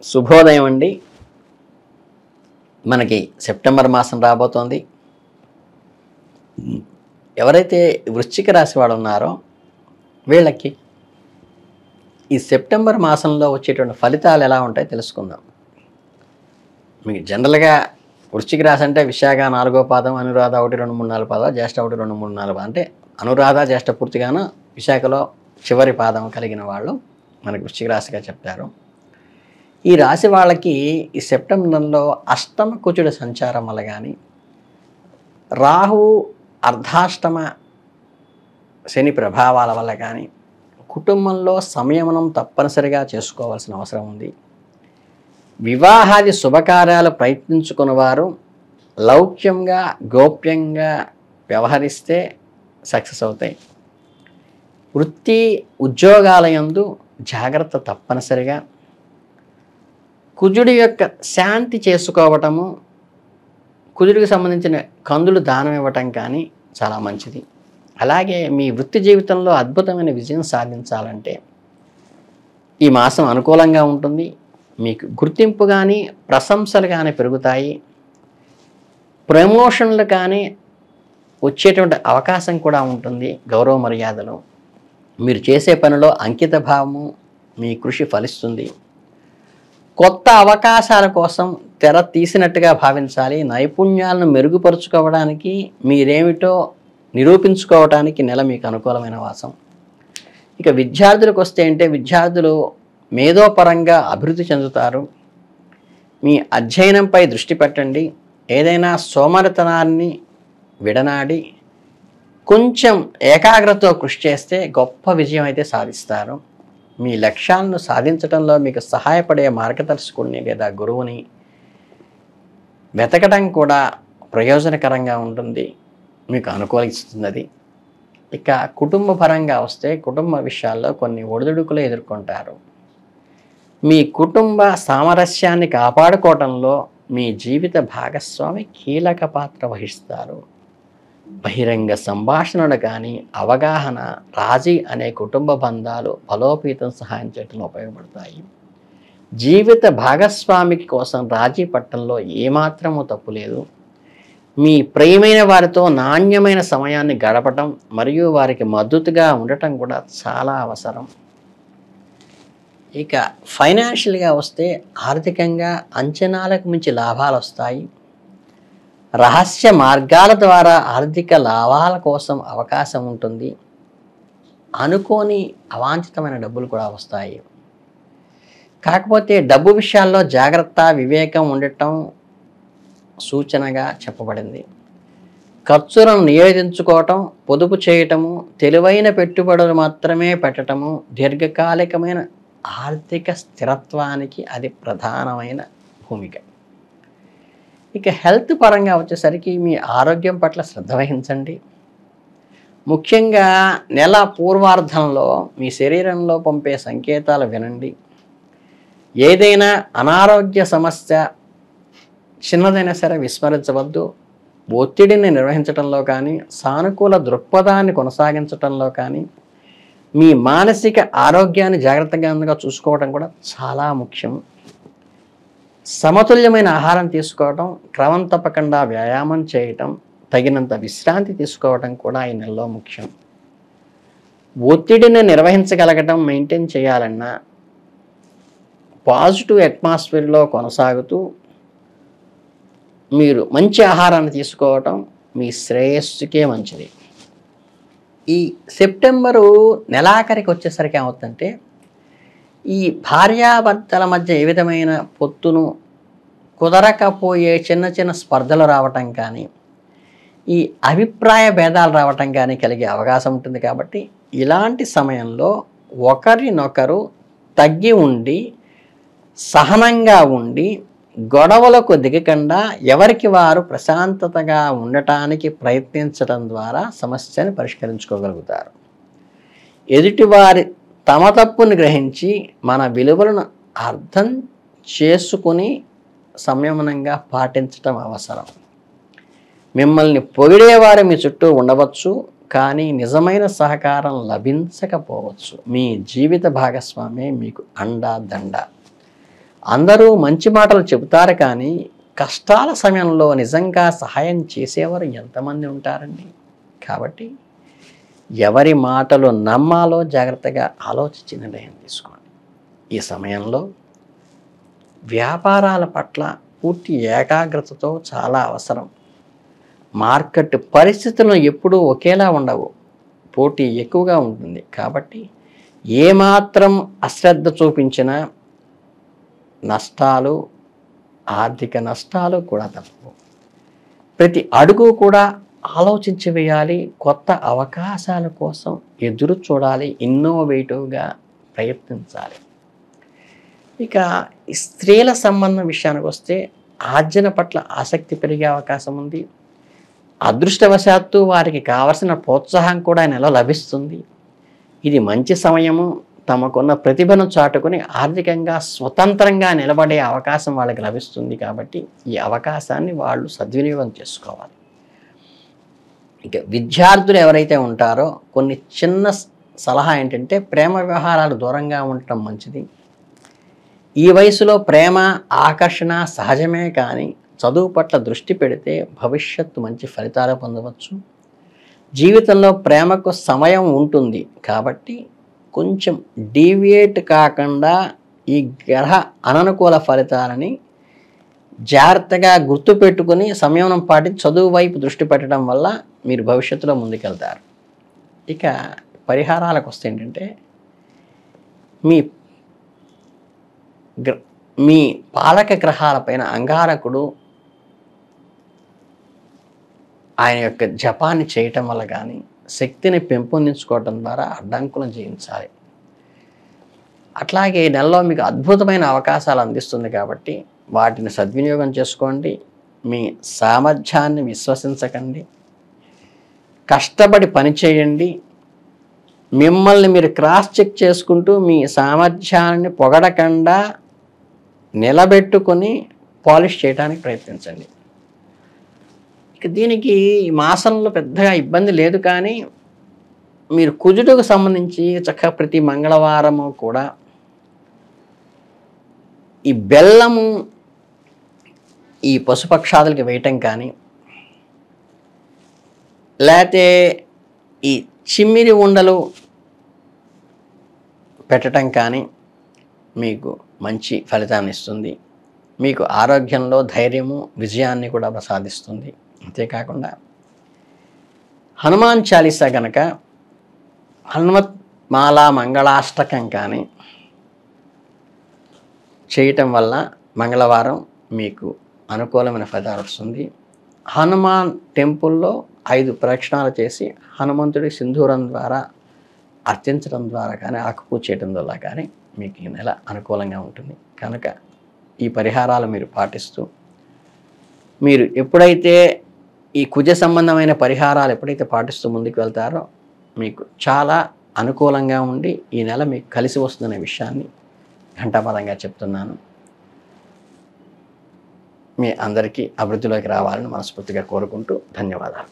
శుభోదయం అండి. మనకి సెప్టెంబర్ మాసం రాబోతోంది. ఎవరైతే వృశ్చిక రాశి వాడు ఉన్నారో వీళ్ళకి ఈ సెప్టెంబర్ మాసంలో వచ్చేటువంటి ఫలితాలు ఎలా ఉంటాయో తెలుసుకుందాం. మీకు జనరల్గా వృశ్చిక రాశి అంటే విశాఖ 4వ పాదం, అనురాధ 1, 2, 3, 4 పాదాలు, జ్యేష్ఠ 1, 2, 3, 4 అంటే అనురాధ జ్యేష్ఠ పూర్తిగాను విశాఖలో చివరి పాదం కలిగిన వాళ్ళు మనకు వృశ్చిక రాశిగా చెప్తారు. ఈ రాశి వాళ్ళకి ఈ సెప్టెంబర్లో అష్టమ కుజుడి సంచారం వల్ల కానీ, రాహువు అర్ధాష్టమ శని ప్రభావాల వల్ల కానీ కుటుంబంలో సంయమనం తప్పనిసరిగా చేసుకోవాల్సిన అవసరం ఉంది. వివాహాది శుభకార్యాలు ప్రయత్నించుకున్న వారు లౌక్యంగా గోప్యంగా వ్యవహరిస్తే సక్సెస్ అవుతాయి. వృత్తి ఉద్యోగాలయందు జాగ్రత్త తప్పనిసరిగా. కుజుడి యొక్క శాంతి చేసుకోవటము, కుజుడికి సంబంధించిన కందులు దానం ఇవ్వటం కానీ చాలా మంచిది. అలాగే మీ వృత్తి జీవితంలో అద్భుతమైన విజయం సాధించాలంటే ఈ మాసం అనుకూలంగా ఉంటుంది. మీకు గుర్తింపు కానీ ప్రశంసలు కానీ పెరుగుతాయి. ప్రమోషన్లు కానీ వచ్చేటువంటి అవకాశం కూడా ఉంటుంది. గౌరవ మర్యాదలు, మీరు చేసే పనిలో అంకిత భావము, మీ కృషి ఫలిస్తుంది. కొత్త అవకాశాల కోసం తెర తీసినట్టుగా భావించాలి. నైపుణ్యాలను మెరుగుపరుచుకోవడానికి, మీరేమిటో నిరూపించుకోవడానికి నెల మీకు అనుకూలమైన మాసం. ఇక విద్యార్థులకు వస్తే అంటే విద్యార్థులు మేధోపరంగా అభివృద్ధి చెందుతారు. మీ అధ్యయనంపై దృష్టి పెట్టండి. ఏదైనా సోమరితనాన్ని విడనాడి కొంచెం ఏకాగ్రతతో కృషి చేస్తే గొప్ప విజయం అయితే సాధిస్తారు. మీ లక్ష్యాలను సాధించడంలో మీకు సహాయపడే మార్గదర్శకుడిని లేదా గురువుని వెతకడం కూడా ప్రయోజనకరంగా ఉంటుంది, మీకు అనుకూలిస్తుంది. ఇక కుటుంబ పరంగా వస్తే కుటుంబ విషయాల్లో కొన్ని ఒడిదుడుకులు ఎదుర్కొంటారు. మీ కుటుంబ సామరస్యాన్ని కాపాడుకోవడంలో మీ జీవిత భాగస్వామి కీలక పాత్ర వహిస్తారు. బహిరంగ సంభాషణలు కానీ అవగాహన, రాజీ అనే కుటుంబ బంధాలు బలోపేతం సహాయం చేయడంలో ఉపయోగపడతాయి. జీవిత భాగస్వామి కోసం రాజీ పట్టడంలో ఏమాత్రమూ తప్పు లేదు. మీ ప్రియమైన వారితో నాణ్యమైన సమయాన్ని గడపటం మరియు వారికి మద్దతుగా ఉండటం కూడా చాలా అవసరం. ఇక ఫైనాన్షియల్గా వస్తే ఆర్థికంగా అంచనాలకు మించి లాభాలు వస్తాయి. రహస్య మార్గాల ద్వారా ఆర్థిక లాభాల కోసం అవకాశం ఉంటుంది. అనుకోని అవాంఛితమైన డబ్బులు కూడా వస్తాయి. కాకపోతే డబ్బు విషయాల్లో జాగ్రత్త వివేకం ఉండటం సూచనగా చెప్పబడింది. ఖర్చులను నియోజించుకోవటం, పొదుపు చేయటము, తెలివైన పెట్టుబడులు మాత్రమే పెట్టటము దీర్ఘకాలికమైన ఆర్థిక స్థిరత్వానికి అది ప్రధానమైన భూమిక. ఇక హెల్త్ పరంగా వచ్చేసరికి మీ ఆరోగ్యం పట్ల శ్రద్ధ వహించండి. ముఖ్యంగా నెల పూర్వార్ధంలో మీ శరీరంలో పంపే సంకేతాలు వినండి. ఏదైనా అనారోగ్య సమస్య చిన్నదైనా సరే విస్మరించవద్దు. ఒత్తిడిని నిర్వహించడంలో కానీ, సానుకూల దృక్పథాన్ని కొనసాగించడంలో కానీ, మీ మానసిక ఆరోగ్యాన్ని జాగ్రత్తగా చూసుకోవడం కూడా చాలా ముఖ్యం. సమతుల్యమైన ఆహారం తీసుకోవడం, క్రమం తప్పకుండా వ్యాయామం చేయటం, తగినంత విశ్రాంతి తీసుకోవడం కూడా ఈ నెలలో ముఖ్యం. ఒత్తిడిని నిర్వహించగలగటం, మెయింటైన్ చేయాలన్నా పాజిటివ్ అట్మాస్ఫియర్లో కొనసాగుతూ మీరు మంచి ఆహారాన్ని తీసుకోవటం మీ శ్రేయస్సుకే మంచిది. ఈ సెప్టెంబరు నెలాఖరికి వచ్చేసరికి ఏమవుతుందంటే ఈ భార్యాభర్తల మధ్య ఏ విధమైన పొత్తును కుదరకపోయే చిన్న చిన్న స్పర్ధలు రావటం కానీ, ఈ అభిప్రాయ భేదాలు రావటం కానీ కలిగే అవకాశం ఉంటుంది. కాబట్టి ఇలాంటి సమయంలో ఒకరినొకరు తగ్గి ఉండి సహనంగా ఉండి గొడవలకు దిగకుండా ఎవరికి వారు ప్రశాంతతగా ఉండటానికి ప్రయత్నించడం ద్వారా సమస్యను పరిష్కరించుకోగలుగుతారు. ఎదుటివారి తమ తప్పును గ్రహించి మన విలువలను అర్థం చేసుకుని సంయమనంగా పాటించడం అవసరం. మిమ్మల్ని పొగిడేవారు మీ చుట్టూ ఉండవచ్చు, కానీ నిజమైన సహకారం లభించకపోవచ్చు. మీ జీవిత భాగస్వామి మీకు అండా దండ. అందరూ మంచి మాటలు చెబుతారు కానీ కష్టాల సమయంలో నిజంగా సహాయం చేసేవారు ఎంతమంది ఉంటారండి? కాబట్టి ఎవరి మాటలు నమ్మాలో జాగ్రత్తగా ఆలోచించి నిర్ణయం తీసుకోండి. ఈ సమయంలో వ్యాపారాల పట్ల పూర్తి ఏకాగ్రతతో చాలా అవసరం. మార్కెట్ పరిస్థితులు ఎప్పుడూ ఒకేలా ఉండవు, పోటీ ఎక్కువగా ఉంటుంది. కాబట్టి ఏమాత్రం అశ్రద్ధ చూపించినా నష్టాలు, ఆర్థిక నష్టాలు కూడా తప్పవు. ప్రతి అడుగు కూడా ఆలోచించి వేయాలి. కొత్త అవకాశాల కోసం ఎదురు చూడాలి. ఇన్నోవేటివ్గా ప్రయత్నించాలి. ఇక స్త్రీల సంబంధం విషయానికి వస్తే ఆర్జన పట్ల ఆసక్తి పెరిగే అవకాశం ఉంది. అదృష్టవశాత్తు వారికి కావలసిన ప్రోత్సాహం కూడా నెల లభిస్తుంది. ఇది మంచి సమయము. తమకున్న ప్రతిభను చాటుకుని ఆర్థికంగా స్వతంత్రంగా నిలబడే అవకాశం వాళ్ళకి లభిస్తుంది. కాబట్టి ఈ అవకాశాన్ని వాళ్ళు సద్వినియోగం చేసుకోవాలి. ఇక విద్యార్థులు ఎవరైతే ఉంటారో కొన్ని చిన్న సలహా ఏంటంటే ప్రేమ వ్యవహారాలు దూరంగా ఉండటం మంచిది. ఈ వయసులో ప్రేమ, ఆకర్షణ సహజమే కానీ చదువు పట్ల దృష్టి పెడితే భవిష్యత్తు మంచి ఫలితాలు పొందవచ్చు. జీవితంలో ప్రేమకు సమయం ఉంటుంది కాబట్టి కొంచెం డీవియేట్ కాకుండా ఈ గ్రహ అననుకూల ఫలితాలని జాగ్రత్తగా గుర్తుపెట్టుకుని సంయమనం పాటించి చదువు వైపు దృష్టి పెట్టడం వల్ల మీరు భవిష్యత్తులో ముందుకెళ్తారు. ఇక పరిహారాలకు వస్తే ఏంటంటే మీ పాలక గ్రహాలపైన అంగారకుడు ఆయన యొక్క జపాన్ని చేయటం వల్ల కానీ శక్తిని పెంపొందించుకోవటం ద్వారా అడ్డంకులను జయించాలి. అట్లాగే నెలలో మీకు అద్భుతమైన అవకాశాలు అందిస్తుంది కాబట్టి వాటిని సద్వినియోగం చేసుకోండి. మీ సామర్థ్యాన్ని విశ్వసించకండి. కష్టపడి పనిచేయండి. మిమ్మల్ని మీరు క్రాస్ చెక్ చేసుకుంటూ మీ సామర్థ్యాన్ని పొగడకుండా నిలబెట్టుకొని పాలిష్ చేయడానికి ప్రయత్నించండి. ఇక దీనికి ఈ మాసంలో పెద్దగా ఇబ్బంది లేదు కానీ మీరు కుజుడుకు సంబంధించి చక్కగా ప్రతి మంగళవారము కూడా ఈ బెల్లము ఈ పశుపక్షాదులకి వేయటం కానీ లేకపోతే ఈ చిమ్మిరి ఉండలు పెట్టడం కానీ మీకు మంచి ఫలితాన్ని ఇస్తుంది. మీకు ఆరోగ్యంలో ధైర్యము, విజయాన్ని కూడా ప్రసాదిస్తుంది. అంతేకాకుండా హనుమాన్ చాలీసా గనక హనుమత్ మాలా మంగళాష్టకం కానీ చేయటం వల్ల మంగళవారం మీకు అనుకూలమైన ఫలితాలు వస్తుంది. హనుమాన్ టెంపుల్లో 5 ప్రదక్షిణాలు చేసి హనుమంతుడి సింధూరం ద్వారా అర్చించడం ద్వారా కానీ ఆకుపూజ చేయడం వల్ల కానీ మీకు ఈ నెల అనుకూలంగా ఉంటుంది. కనుక ఈ పరిహారాలు మీరు పాటిస్తూ మీరు ఎప్పుడైతే ఈ కుజ సంబంధమైన పరిహారాలు ఎప్పుడైతే పాటిస్తూ ముందుకు వెళ్తారో మీకు చాలా అనుకూలంగా ఉండి ఈ నెల మీకు కలిసి వస్తుందనే విషయాన్ని ఘంటాపదంగా చెప్తున్నాను. మీ అందరికీ అభివృద్ధిలోకి రావాలని మనస్ఫూర్తిగా కోరుకుంటూ ధన్యవాదాలు.